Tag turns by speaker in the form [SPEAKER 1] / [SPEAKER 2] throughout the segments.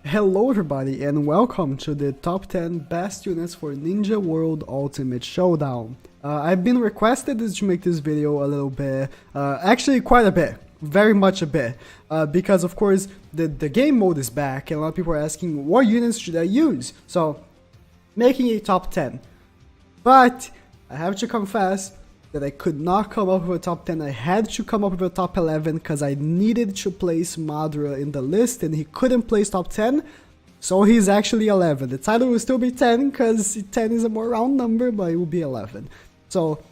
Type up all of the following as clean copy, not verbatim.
[SPEAKER 1] Hello everybody and welcome to the top 10 best units for Ninja World Ultimate Showdown. I've been requested to make this video a little bit, actually quite a bit, very much a bit, because of course the game mode is back and a lot of people are asking what units should I use, so making a top 10. But I have to confess that I could not come up with a top 10, I had to come up with a top 11 because I needed to place Madra in the list and he couldn't place top 10, so he's actually 11. The title will still be 10 because 10 is a more round number, but it will be 11. So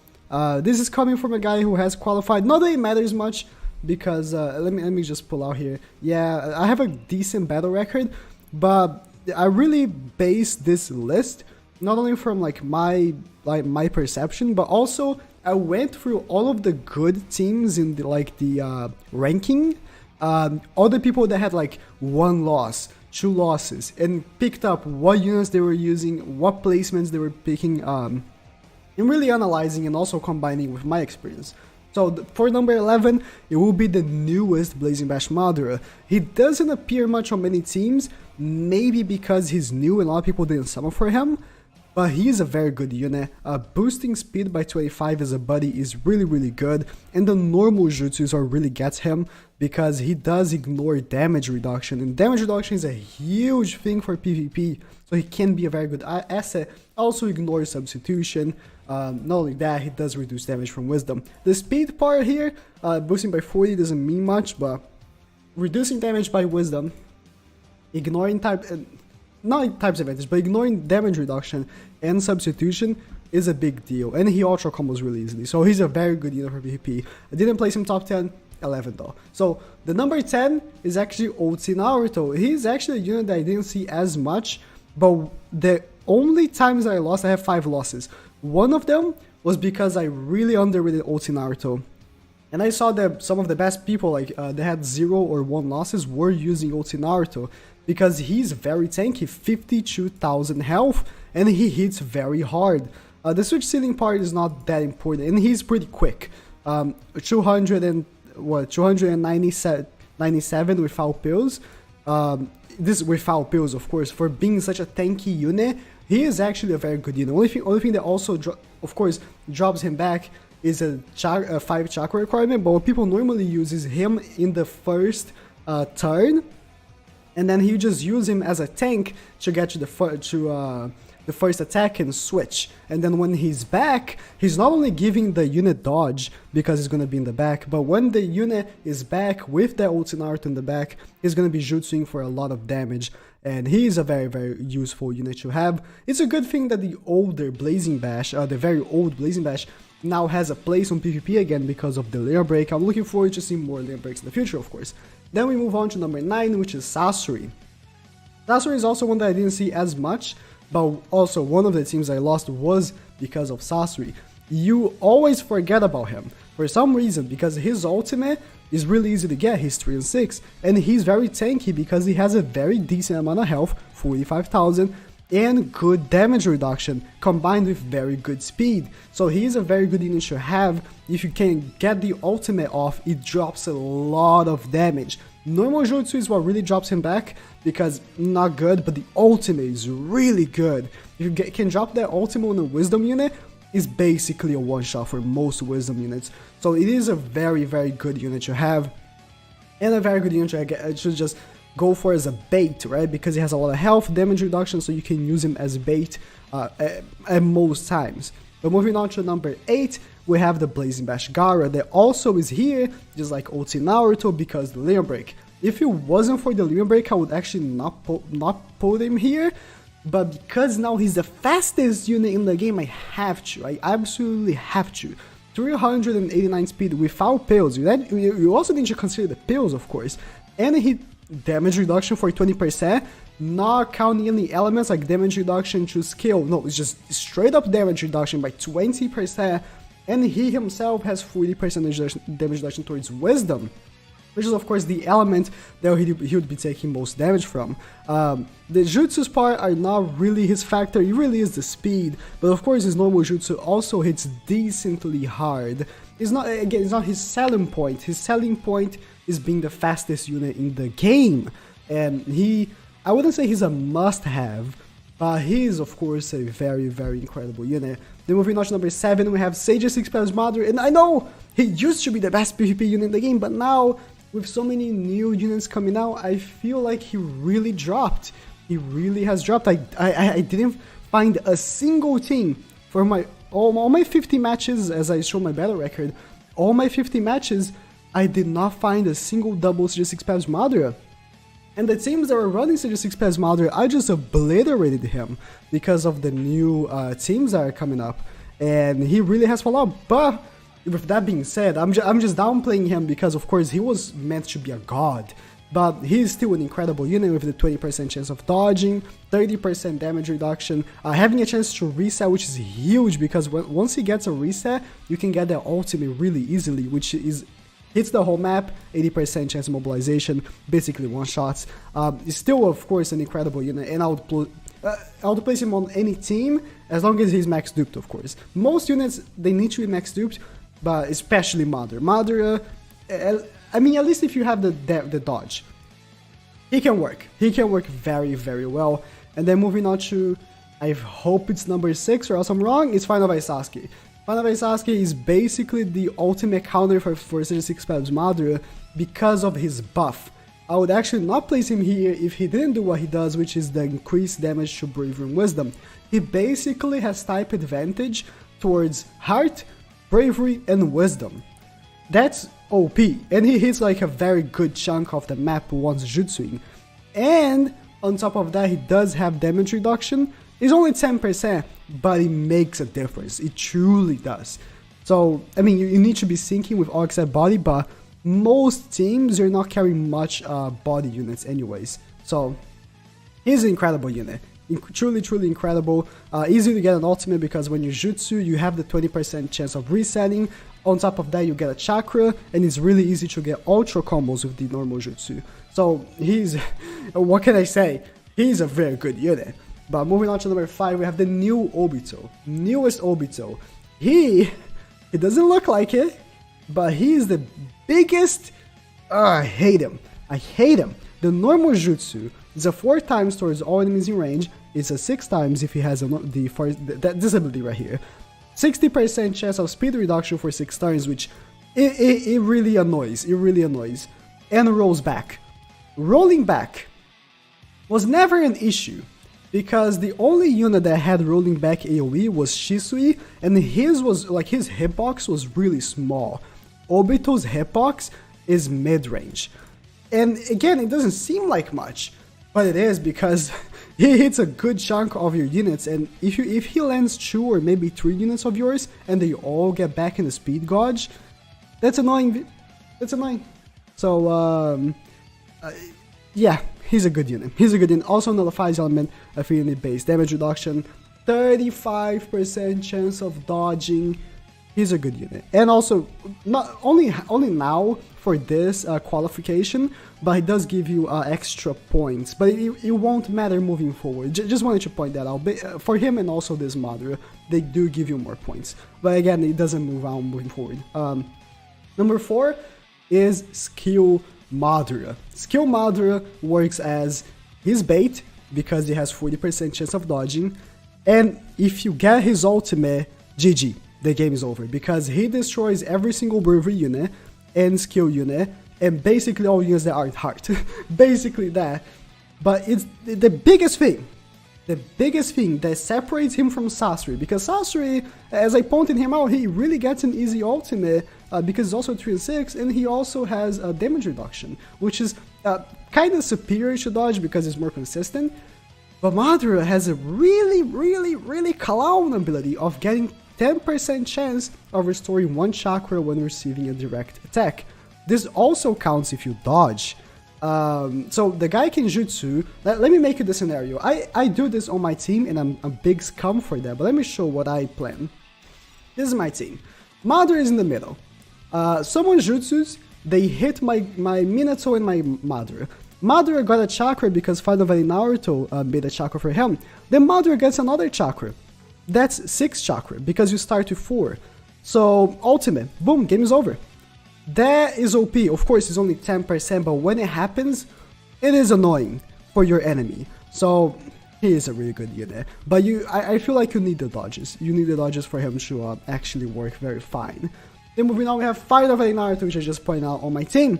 [SPEAKER 1] this is coming from a guy who has qualified, not that it matters much because, let me just pull out here. Yeah, I have a decent battle record, but I really base this list not only from my perception, but also I went through all of the good teams in the ranking, all the people that had like 1 loss, 2 losses, and picked up what units they were using, what placements they were picking, and really analyzing and also combining with my experience. So for number 11, it will be the newest Blazing Bash Madara. He doesn't appear much on many teams, maybe because he's new and a lot of people didn't summon for him. But he's a very good unit. Boosting speed by 25 as a buddy is really good, and the normal jutsus are really gets him because he does ignore damage reduction, and damage reduction is a huge thing for PvP, so he can be a very good asset. Also ignores substitution. Not only that, he does reduce damage from wisdom. The speed part here, boosting by 40 doesn't mean much, but reducing damage by wisdom, ignoring not types advantage, but ignoring damage reduction and substitution is a big deal, and he ultra combos really easily, so he's a very good unit for PvP. I didn't place him top 10, 11 though. So the number 10 is actually Ulti Naruto. He's actually a unit that I didn't see as much, but the only times I lost, I have 5 losses. One of them was because I really underrated Ulti Naruto. And I saw that some of the best people, they had 0 or 1 losses, were using Ulti Naruto because he's very tanky, 52,000 health, and he hits very hard. The switch ceiling part is not that important, and he's pretty quick. 297 without pills. This without pills, of course, for being such a tanky unit, he is actually a very good unit. Only thing that also, of course, drops him back is a 5 chakra requirement, but what people normally use is him in the first turn, and then you just use him as a tank to get to the first attack and switch. And then when he's back, he's not only giving the unit dodge because he's going to be in the back, but when the unit is back with the Ulti Naruto in the back, he's going to be jutsuing for a lot of damage. And he is a very useful unit to have. It's a good thing that the older Blazing Bash, the very old Blazing Bash, now has a place on PvP again because of the layer break. I'm looking forward to seeing more layer breaks in the future, of course. Then we move on to number 9, which is Sasori. Sasori is also one that I didn't see as much, but also one of the teams I lost was because of Sasori. You always forget about him for some reason because his ultimate is really easy to get. He's 3 and 6, and he's very tanky because he has a very decent amount of health, 45,000, and good damage reduction combined with very good speed. So he's a very good unit to have. If you can get the ultimate off, it drops a lot of damage. Normal jutsu is what really drops him back because not good, but the ultimate is really good. If you can drop that ultimate on a wisdom unit, it's basically a one-shot for most wisdom units. So it is a very good unit to have, and a very good unit to just go for as a bait, right? Because he has a lot of health, damage reduction, so you can use him as bait at most times. But moving on to number 8, we have the Blazing Bash Gaara that also is here, just like Ulti Naruto, because the layer break. If it wasn't for the layer break, I would actually not put him here, but because now he's the fastest unit in the game, I have to. I absolutely have to. 389 speed without pills. You also need to consider the pills, of course, and he damage reduction for 20%, not counting any elements like damage reduction to skill. No, it's just straight up damage reduction by 20%, and he himself has 40% damage reduction towards wisdom, which is of course the element that he would be taking most damage from. The jutsus part are not really his factor, it really is the speed, but of course his normal jutsu also hits decently hard. It's not his selling point. His selling point is being the fastest unit in the game, and he I wouldn't say he's a must-have, but he is, of course, a very, very incredible unit. Then moving on to number 7, we have Sage's Expels Madara, and I know he used to be the best PvP unit in the game, but now, with so many new units coming out, I feel like he really dropped. He really has dropped. I didn't find a single team for all my 50 matches, as I show my battle record, all my 50 matches, I did not find a single double Sage's Expels Madara. And the teams that were running Sage's Expels Madara, I just obliterated him because of the new teams that are coming up. And he really has fallen out. But with that being said, I'm just downplaying him because, of course, he was meant to be a god. But he's still an incredible unit with the 20% chance of dodging, 30% damage reduction, having a chance to reset, which is huge because once he gets a reset, you can get that ultimate really easily, which hits the whole map, 80% chance of mobilization, basically one-shots. He's still, of course, an incredible unit, and I would place him on any team as long as he's max duped, of course. Most units, they need to be max duped, but especially Madara. Madara, I mean, at least if you have the dodge, he can work. He can work very, very well. And then moving on to, I hope it's number 6 or else I'm wrong, it's Final Fight Sasuke. Final Fight Sasuke is basically the ultimate counter for Sage's Expels Madara because of his buff. I would actually not place him here if he didn't do what he does, which is the increased damage to Bravery and Wisdom. He basically has type advantage towards Heart, Bravery, and Wisdom. That's OP, and he hits like a very good chunk of the map once jutsuing. And on top of that, he does have damage reduction. It's only 10%, but it makes a difference. It truly does. So, I mean, you need to be syncing with all except body, but most teams, you're not carrying much body units anyways. So, he's an incredible unit. Truly, truly incredible. Easy to get an ultimate because when you jutsu, you have the 20% chance of resetting. On top of that, you get a chakra, and it's really easy to get ultra combos with the normal jutsu. So, he's, what can I say? He's a very good unit. But moving on to number 5, we have the new Obito. Newest Obito. He doesn't look like it, but he is the biggest... I hate him. I hate him. The normal jutsu is a 4 times towards all enemies in range. It's a 6 times if he has this ability right here. 60% chance of speed reduction for 6 turns, which it really annoys. It really annoys. And rolls back. Rolling back was never an issue, because the only unit that had rolling back AoE was Shisui, and his hitbox was really small. Obito's hitbox is mid-range. And again, it doesn't seem like much, but it is because he hits a good chunk of your units, and if he lands 2 or maybe 3 units of yours, and they all get back in the speed gauge, that's annoying. That's annoying. So, yeah. He's a good unit. He's a good unit. Also nullifies element of unit base damage reduction, 35% chance of dodging. He's a good unit. And also, not only now for this qualification, but it does give you extra points. But it won't matter moving forward. Just wanted to point that out. But, for him and also this Madara, they do give you more points. But again, it doesn't move out moving forward. Number 4 is Skill Madara. Skill Madara works as his bait because he has 40% chance of dodging, and if you get his ultimate, GG, the game is over because he destroys every single bravery unit and skill unit and basically all units that aren't heart. Basically that. But it's the biggest thing that separates him from Sasori, because Sasori, as I pointed him out, he really gets an easy ultimate because he's also 3 and 6, and he also has a damage reduction, which is kind of superior to dodge because it's more consistent. But Madara has a really clown ability of getting 10% chance of restoring 1 chakra when receiving a direct attack. This also counts if you dodge. So the guy can jutsu. Let me make you the scenario. I do this on my team and I'm a big scum for that, but let me show what I plan. This is my team. Madara is in the middle. Someone jutsus, they hit my Minato and my Madara. Madara got a chakra because Final Valley Naruto made a chakra for him. Then Madara gets another chakra. That's 6 chakra because you start with 4. So ultimate, boom, game is over. That is OP. Of course, it's only 10%, but when it happens, it is annoying. for your enemy. So he is a really good unit. But I feel like you need the dodges. You need the dodges for him to actually work very fine. Then moving on, we have Final Valley Naruto, which I just pointed out on my team.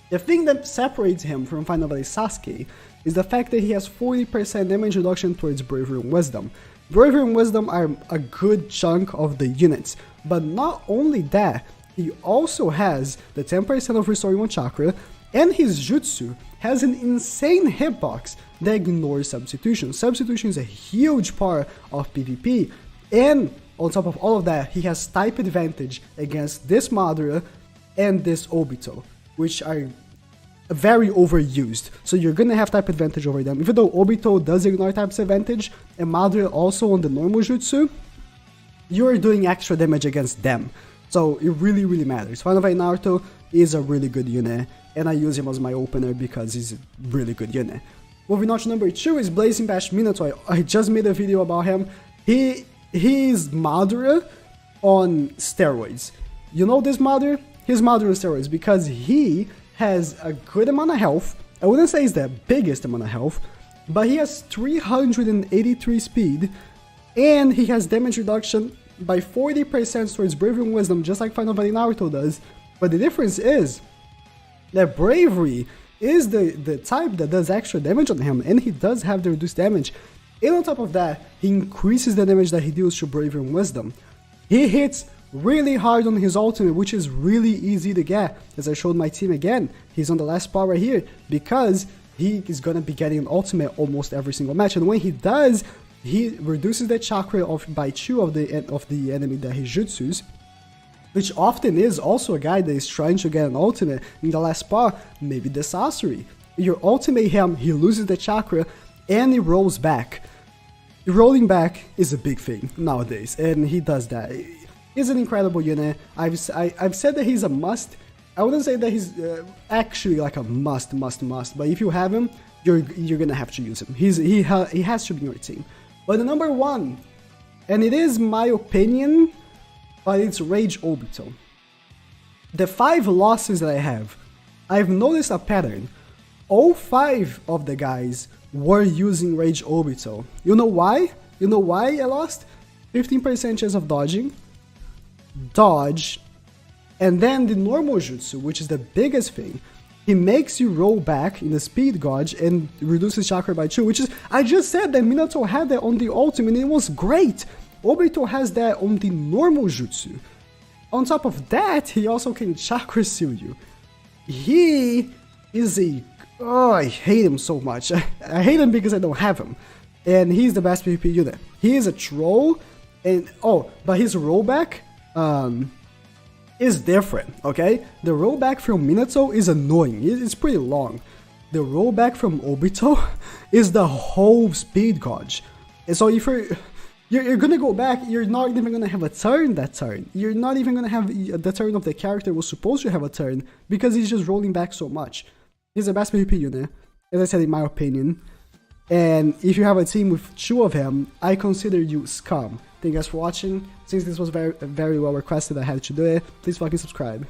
[SPEAKER 1] The thing that separates him from Final Valley Sasuke is the fact that he has 40% damage reduction towards Bravery and Wisdom. Bravery and Wisdom are a good chunk of the units, but not only that, he also has the 10% of Restoring 1 Chakra, and his Jutsu has an insane hitbox that ignores Substitution. Substitution is a huge part of PvP, and on top of all of that, he has type advantage against this Madara and this Obito, which are very overused. So you're gonna have type advantage over them. Even though Obito does ignore type's advantage, and Madara also on the normal jutsu, you're doing extra damage against them. So it really, really matters. Final Fight Naruto is a really good unit, and I use him as my opener because he's a really good unit. Moving on to number 2 is Blazing Bash Minato. I just made a video about him. He is Madara on steroids. You know this Madara? He's Madara on steroids because he has a good amount of health. I wouldn't say he's the biggest amount of health, but he has 383 speed, and he has damage reduction by 40% towards Bravery and Wisdom, just like Final Valley Naruto does. But the difference is that Bravery is the type that does extra damage on him, and he does have the reduced damage. And on top of that, he increases the damage that he deals to Bravery and Wisdom. He hits really hard on his ultimate, which is really easy to get. As I showed my team again, he's on the last spot right here because he is gonna be getting an ultimate almost every single match, and when he does, he reduces the chakra by 2 of the enemy that he jutsus, which often is also a guy that is trying to get an ultimate in the last spot, maybe the Sasori. You ultimate him, he loses the chakra, and he rolls back. Rolling back is a big thing nowadays, and he does that. He's an incredible unit. I've said that he's a must. I wouldn't say that he's actually like a must, but if you have him, you're gonna have to use him. He has to be in your team. But the number 1, and it is my opinion, but it's Rage Obito. The 5 losses that I have, I've noticed a pattern. All 5 of the guys were using Rage Obito. You know why? You know why I lost? 15% chance of dodging, dodge, and then the normal jutsu, which is the biggest thing. He makes you roll back in the speed gauge and reduces chakra by 2, which is, I just said that Minato had that on the ultimate and it was great. Obito has that on the normal jutsu. On top of that, he also can chakra seal you. He is a, oh, I hate him so much. I hate him because I don't have him. And he's the best PvP unit. He is a troll, and oh, but his rollback is different, okay? The rollback from Minato is annoying. It's pretty long. The rollback from Obito is the whole speed gauge. And so if you're gonna go back, you're not even gonna have a turn that turn. You're not even gonna have the turn of the character was supposed to have a turn because he's just rolling back so much. He's the best PvP unit, as I said, in my opinion. And if you have a team with 2 of him, I consider you scum. Thank you guys for watching. Since this was very well requested, I had to do it. Please fucking subscribe.